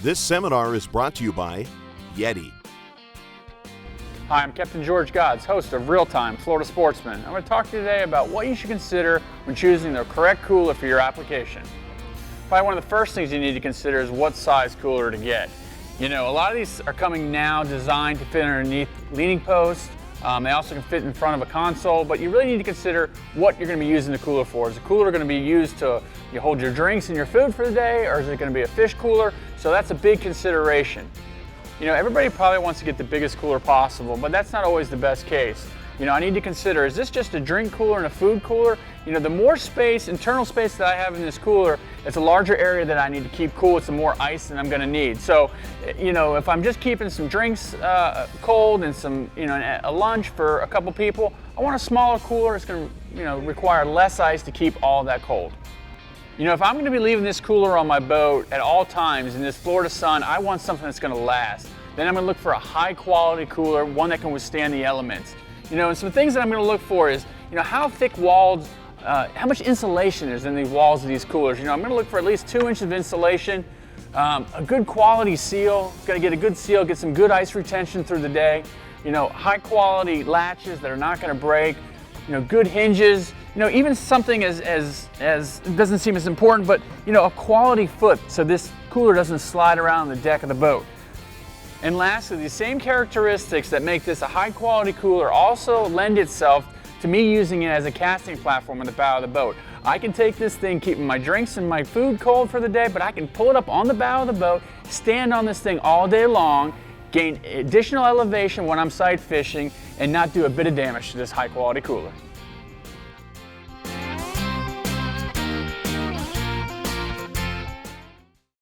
This seminar is brought to you by Yeti. Hi, I'm Captain Gozdz, host of Time Florida Sportsman. I'm going to talk to you today about what you should consider when choosing the correct cooler for your application. Probably one of the first things you need to consider is what size cooler to get. You know, a lot of these are coming now designed to fit underneath leaning posts. They also can fit in front of a console, but you really need to consider what you're going to be using the cooler for. Is the cooler going to be used to hold your drinks and your food for the day, or is it going to be a fish cooler? So that's a big consideration. You know, everybody probably wants to get the biggest cooler possible, but that's not always the best case. You know, I need to consider, is this just a drink cooler and a food cooler? You know, the more space, internal space that I have in this cooler, it's a larger area that I need to keep cool. It's the more ice that I'm going to need. So, you know, if I'm just keeping some drinks cold and some, a lunch for a couple people, I want a smaller cooler. It's going to, require less ice to keep all of that cold. You know, if I'm going to be leaving this cooler on my boat at all times in this Florida sun, I want something that's going to last. Then I'm going to look for a high quality cooler, one that can withstand the elements. You know, and some things that I'm going to look for is, how thick walls, how much insulation is in the walls of these coolers. You know, I'm going to look for at least 2 inches of insulation, a good quality seal. Got to get a good seal, get some good ice retention through the day. You know, high quality latches that are not going to break. You know, good hinges. You know, even something as it doesn't seem as important, but a quality foot so this cooler doesn't slide around the deck of the boat. And lastly, the same characteristics that make this a high quality cooler also lend itself to me using it as a casting platform on the bow of the boat. I can take this thing, keeping my drinks and my food cold for the day, but I can pull it up on the bow of the boat, stand on this thing all day long, gain additional elevation when I'm sight fishing, and not do a bit of damage to this high quality cooler.